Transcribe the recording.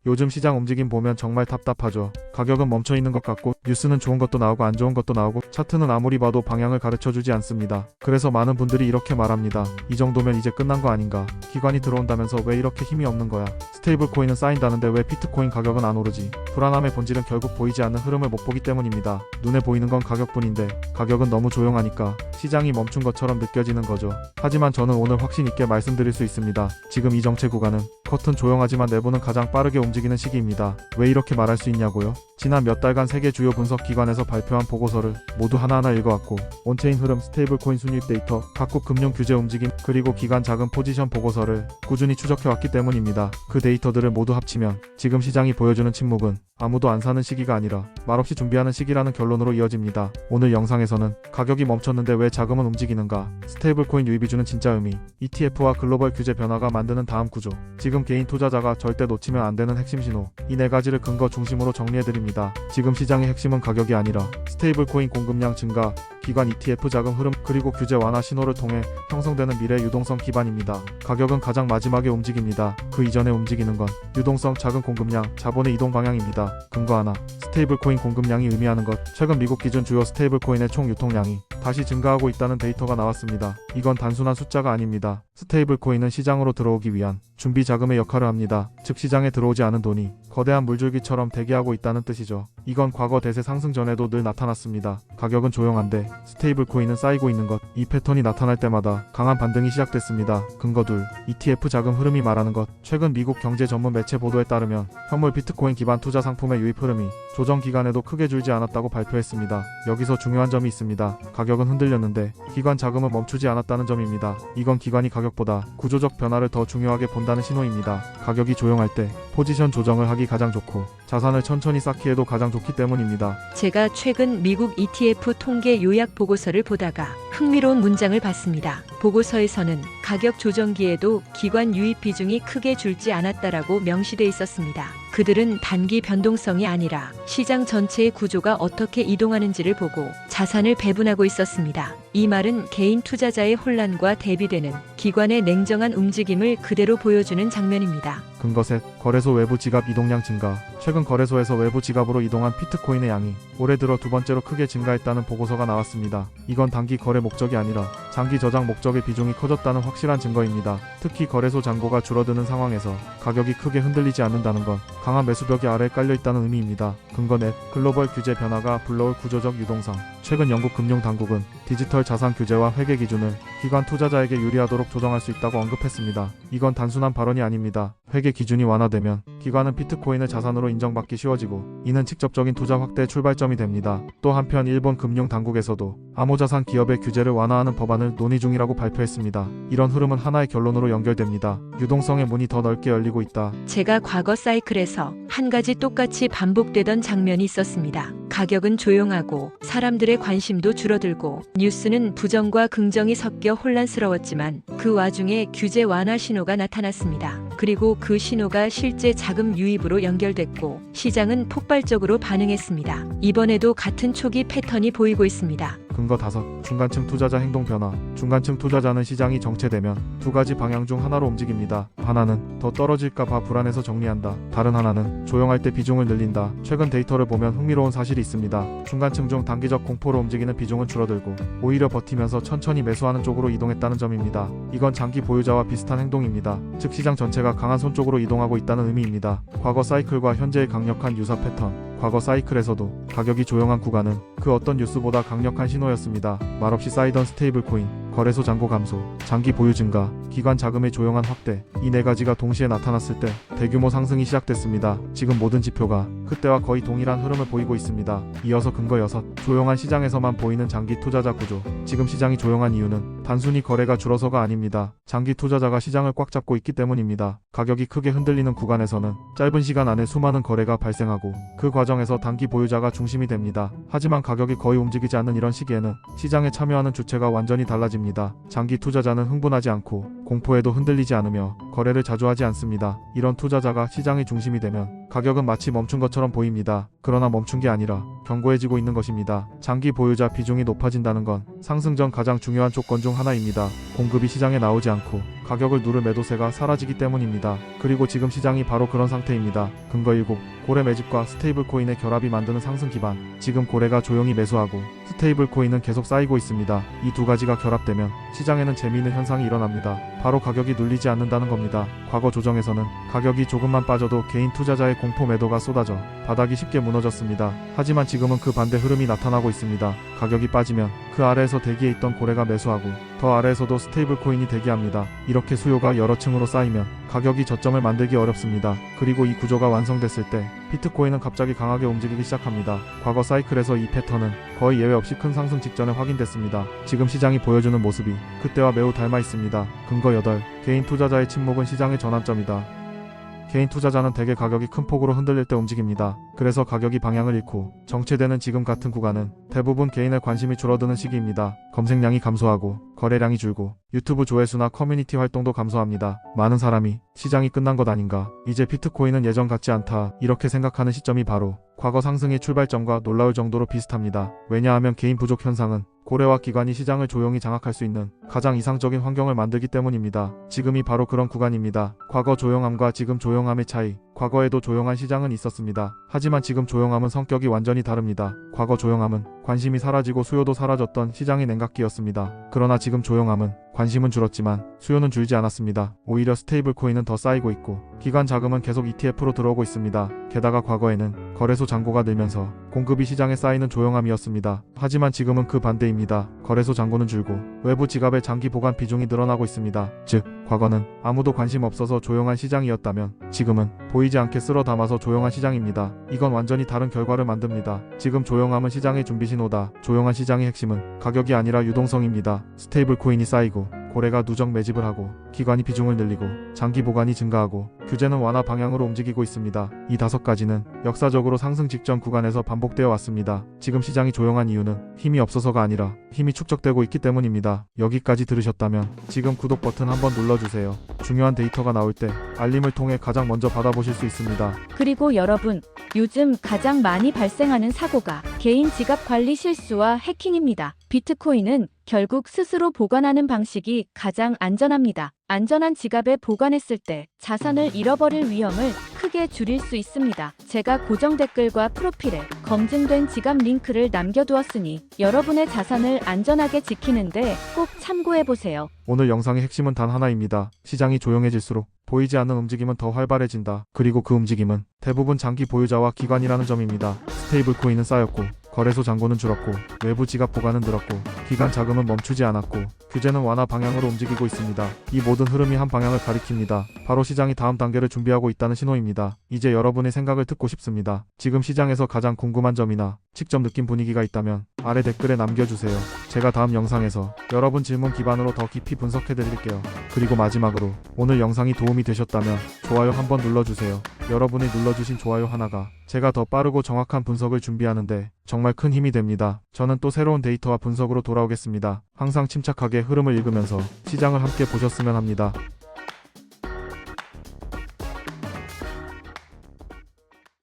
요즘 시장 움직임 보면 정말 답답하죠. 가격은 멈춰있는 것 같고 뉴스는 좋은 것도 나오고 안 좋은 것도 나오고 차트는 아무리 봐도 방향을 가르쳐주지 않습니다. 그래서 많은 분들이 이렇게 말합니다. 이 정도면 이제 끝난 거 아닌가? 기관이 들어온다면서 왜 이렇게 힘이 없는 거야? 스테이블 코인은 쌓인다는데 왜 비트코인 가격은 안 오르지? 불안함의 본질은 결국 보이지 않는 흐름을 못 보기 때문입니다. 눈에 보이는 건 가격뿐인데 가격은 너무 조용하니까 시장이 멈춘 것처럼 느껴지는 거죠. 하지만 저는 오늘 확신 있게 말씀드릴 수 있습니다. 지금 이 정체 구간은 겉은 조용하지만 내부는 가장 빠르게 움직이는 시기입니다. 왜 이렇게 말할 수 있냐고요? 지난 몇 달간 세계 주요 분석 기관에서 발표한 보고서를 모두 하나하나 읽어왔고 온체인 흐름, 스테이블 코인 순이익 데이터, 각국 금융 규제 움직임, 그리고 기관 자금 포지션 보고서를 꾸준히 추적해왔기 때문입니다. 그 데이터들을 모두 합치면 지금 시장이 보여주는 침묵은 아무도 안 사는 시기가 아니라 말없이 준비하는 시기라는 결론으로 이어집니다. 오늘 영상에서는 가격이 멈췄는데 왜 자금은 움직이는가, 스테이블 코인 유입이 주는 진짜 의미, ETF와 글로벌 규제 변화가 만드는 다음 구조, 지금 개인 투자자가 절대 놓치면 안 되는 핵심 신호, 이 네 가지를 근거 중심으로 정리해드립니다. 지금 시장의 핵심은 가격이 아니라 스테이블 코인 공급량 증가, 기관 ETF 자금 흐름, 그리고 규제 완화 신호를 통해 형성되는 미래 유동성 기반입니다. 가격은 가장 마지막에 움직입니다. 그 이전에 움직이는 건 유동성, 자금 공급량, 자본의 이동 방향입니다. 근거 하나, 스테이블 코인 공급량이 의미하는 것. 최근 미국 기준 주요 스테이블 코인의 총 유통량이 다시 증가하고 있다는 데이터가 나왔습니다. 이건 단순한 숫자가 아닙니다. 스테이블 코인은 시장으로 들어오기 위한 준비 자금의 역할을 합니다. 즉 시장에 들어오지 않은 돈이 거대한 물줄기처럼 대기하고 있다는 뜻이죠. 이건 과거 대세 상승 전에도 늘 나타났습니다. 가격은 조용한데 스테이블 코인은 쌓이고 있는 것. 이 패턴이 나타날 때마다 강한 반등이 시작됐습니다. 근거 둘, ETF 자금 흐름이 말하는 것. 최근 미국 경제 전문 매체 보도에 따르면 현물 비트코인 기반 투자 상품의 유입 흐름이 조정 기간에도 크게 줄지 않았다고 발표했습니다. 여기서 중요한 점이 있습니다. 가격은 흔들렸는데 기관 자금은 멈추지 않았다는 점입니다. 이건 기관이 가격보다 구조적 변화를 더 중요하게 본다는 신호입니다. 가격이 조용할 때 포지션 조정을 하기 가장 좋고 자산을 천천히 쌓기에도 가장 좋기 때문입니다. 제가 최근 미국 ETF 통계 요약 보고서를 보다가 흥미로운 문장을 봤습니다. 보고서에서는 가격 조정기에도 기관 유입 비중이 크게 줄지 않았다라고 명시돼 있었습니다. 그들은 단기 변동성이 아니라 시장 전체의 구조가 어떻게 이동하는지를 보고 자산을 배분하고 있었습니다. 이 말은 개인 투자자의 혼란과 대비되는 기관의 냉정한 움직임을 그대로 보여주는 장면입니다. 근거 셋, 거래소 외부 지갑 이동량 증가. 최근 거래소에서 외부 지갑으로 이동한 비트코인의 양이 올해 들어 두 번째로 크게 증가했다는 보고서가 나왔습니다. 이건 단기 거래 목적이 아니라 장기 저장 목적의 비중이 커졌다는 확실한 증거입니다. 특히 거래소 잔고가 줄어드는 상황에서 가격이 크게 흔들리지 않는다는 건 강한 매수벽이 아래에 깔려있다는 의미입니다. 근거 넷, 글로벌 규제 변화가 불러올 구조적 유동성. 최근 영국 금융당국은 디지털 자산 규제와 회계 기준을 기관 투자자에게 유리하도록 조정할 수 있다고 언급했습니다. 이건 단순한 발언이 아닙니다. 회계 기준이 완화되면 기관은 비트코인을 자산으로 인정받기 쉬워지고 이는 직접적인 투자 확대의 출발점이 됩니다. 또 한편 일본 금융당국에서도 암호자산 기업의 규제를 완화하는 법안을 논의 중이라고 발표했습니다. 이런 흐름은 하나의 결론으로 연결됩니다. 유동성의 문이 더 넓게 열리고 있다. 제가 과거 사이클에서 한 가지 똑같이 반복되던 장면이 있었습니다. 가격은 조용하고 사람들의 관심도 줄어들고 뉴스는 부정과 긍정이 섞여 혼란스러웠지만 그 와중에 규제 완화 신호가 나타났습니다. 그리고 그 신호가 실제 자금 유입으로 연결됐고 시장은 폭발적으로 반응했습니다. 이번에도 같은 초기 패턴이 보이고 있습니다. 근거 다섯, 중간층 투자자 행동 변화. 중간층 투자자는 시장이 정체되면 두 가지 방향 중 하나로 움직입니다. 하나는 더 떨어질까봐 불안해서 정리한다. 다른 하나는 조용할 때 비중을 늘린다. 최근 데이터를 보면 흥미로운 사실이 있습니다. 중간층 중 단기적 공포로 움직이는 비중은 줄어들고 오히려 버티면서 천천히 매수하는 쪽으로 이동했다는 점입니다. 이건 장기 보유자와 비슷한 행동입니다. 즉 시장 전체가 강한 손 쪽으로 이동하고 있다는 의미입니다. 과거 사이클과 현재의 강력한 유사 패턴. 과거 사이클에서도 가격이 조용한 구간은 그 어떤 뉴스보다 강력한 신호였습니다. 말없이 쌓이던 스테이블 코인, 거래소 잔고 감소, 장기 보유 증가, 기관 자금의 조용한 확대, 이 네 가지가 동시에 나타났을 때 대규모 상승이 시작됐습니다. 지금 모든 지표가 그때와 거의 동일한 흐름을 보이고 있습니다. 이어서 근거 여섯, 조용한 시장에서만 보이는 장기 투자자 구조. 지금 시장이 조용한 이유는 단순히 거래가 줄어서가 아닙니다. 장기 투자자가 시장을 꽉 잡고 있기 때문입니다. 가격이 크게 흔들리는 구간에서는 짧은 시간 안에 수많은 거래가 발생하고 그 과정에서 단기 보유자가 중심이 됩니다. 하지만 가격이 거의 움직이지 않는 이런 시기에는 시장에 참여하는 주체가 완전히 달라집니다. 장기 투자자는 흥분하지 않고 공포에도 흔들리지 않으며 거래를 자주 하지 않습니다. 이런 투자자가 시장의 중심이 되면 가격은 마치 멈춘 것처럼 보입니다. 그러나 멈춘 게 아니라 견고해지고 있는 것입니다. 장기 보유자 비중이 높아진다는 건 상승 전 가장 중요한 조건 중 하나입니다. 공급이 시장에 나오지 않고 가격을 누를 매도세가 사라지기 때문입니다. 그리고 지금 시장이 바로 그런 상태입니다. 근거 7. 고래 매집과 스테이블 코인의 결합이 만드는 상승 기반. 지금 고래가 조용히 매수하고 스테이블 코인은 계속 쌓이고 있습니다. 이 두 가지가 결합되면 시장에는 재미있는 현상이 일어납니다. 바로 가격이 눌리지 않는다는 겁니다. 과거 조정에서는 가격이 조금만 빠져도 개인 투자자의 공포 매도가 쏟아져 바닥이 쉽게 무너졌습니다. 하지만 지금은 그 반대 흐름이 나타나고 있습니다. 가격이 빠지면 그 아래에서 대기해 있던 고래가 매수하고 더 아래에서도 스테이블 코인이 대기합니다. 이렇게 수요가 여러 층으로 쌓이면 가격이 저점을 만들기 어렵습니다. 그리고 이 구조가 완성됐을 때 비트코인은 갑자기 강하게 움직이기 시작합니다. 과거 사이클에서 이 패턴은 거의 예외 없이 큰 상승 직전에 확인됐습니다. 지금 시장이 보여주는 모습이 그때와 매우 닮아 있습니다. 근거 8. 개인 투자자의 침묵은 시장의 전환점이다. 개인 투자자는 대개 가격이 큰 폭으로 흔들릴 때 움직입니다. 그래서 가격이 방향을 잃고 정체되는 지금 같은 구간은 대부분 개인의 관심이 줄어드는 시기입니다. 검색량이 감소하고 거래량이 줄고 유튜브 조회수나 커뮤니티 활동도 감소합니다. 많은 사람이 시장이 끝난 것 아닌가, 이제 비트코인은 예전 같지 않다, 이렇게 생각하는 시점이 바로 과거 상승의 출발점과 놀라울 정도로 비슷합니다. 왜냐하면 개인 부족 현상은 고래와 기관이 시장을 조용히 장악할 수 있는 가장 이상적인 환경을 만들기 때문입니다. 지금이 바로 그런 구간입니다. 과거 조용함과 지금 조용함의 차이. 과거에도 조용한 시장은 있었습니다. 하지만 지금 조용함은 성격이 완전히 다릅니다. 과거 조용함은 관심이 사라지고 수요도 사라졌던 시장의 냉각기였습니다. 그러나 지금 조용함은 관심은 줄었지만 수요는 줄지 않았습니다. 오히려 스테이블 코인은 더 쌓이고 있고 기관 자금은 계속 ETF로 들어오고 있습니다. 게다가 과거에는 거래소 잔고가 늘면서 공급이 시장에 쌓이는 조용함이었습니다. 하지만 지금은 그 반대입니다. 거래소 잔고는 줄고 외부 지갑의 장기 보관 비중이 늘어나고 있습니다. 즉, 과거는 아무도 관심 없어서 조용한 시장이었다면 지금은 보이지 않게 쓸어 담아서 조용한 시장입니다. 이건 완전히 다른 결과를 만듭니다. 지금 조용함은 시장의 준비 신호다. 조용한 시장의 핵심은 가격이 아니라 유동성입니다. 스테이블 코인이 쌓이고 고래가 누적 매집을 하고 기관이 비중을 늘리고 장기 보관이 증가하고 규제는 완화 방향으로 움직이고 있습니다. 이 5가지는 역사적으로 상승 직전 구간에서 반복되어 왔습니다. 지금 시장이 조용한 이유는 힘이 없어서가 아니라 힘이 축적되고 있기 때문입니다. 여기까지 들으셨다면 지금 구독 버튼 한번 눌러주세요. 중요한 데이터가 나올 때 알림을 통해 가장 먼저 받아보실 수 있습니다. 그리고 여러분, 요즘 가장 많이 발생하는 사고가 개인 지갑 관리 실수와 해킹입니다. 비트코인은 결국 스스로 보관하는 방식이 가장 안전합니다. 안전한 지갑에 보관했을 때 자산을 잃어버릴 위험을 크게 줄일 수 있습니다. 제가 고정 댓글과 프로필에 검증된 지갑 링크를 남겨두었으니 여러분의 자산을 안전하게 지키는데 꼭 참고해보세요. 오늘 영상의 핵심은 단 하나입니다. 시장이 조용해질수록 보이지 않는 움직임은 더 활발해진다. 그리고 그 움직임은 대부분 장기 보유자와 기관이라는 점입니다. 스테이블 코인은 쌓였고 거래소 잔고는 줄었고 외부 지갑 보관은 늘었고 기관 자금은 멈추지 않았고 규제는 완화 방향으로 움직이고 있습니다. 이 모든 흐름이 한 방향을 가리킵니다. 바로 시장이 다음 단계를 준비하고 있다는 신호입니다. 이제 여러분의 생각을 듣고 싶습니다. 지금 시장에서 가장 궁금한 점이나 직접 느낀 분위기가 있다면 아래 댓글에 남겨주세요. 제가 다음 영상에서 여러분 질문 기반으로 더 깊이 분석해드릴게요. 그리고 마지막으로 오늘 영상이 도움이 되셨다면 좋아요 한번 눌러주세요. 여러분이 눌러주신 좋아요 하나가 제가 더 빠르고 정확한 분석을 준비하는데 정말 큰 힘이 됩니다. 저는 또 새로운 데이터와 분석으로 돌아오겠습니다. 항상 침착하게 흐름을 읽으면서 시장을 함께 보셨으면 합니다.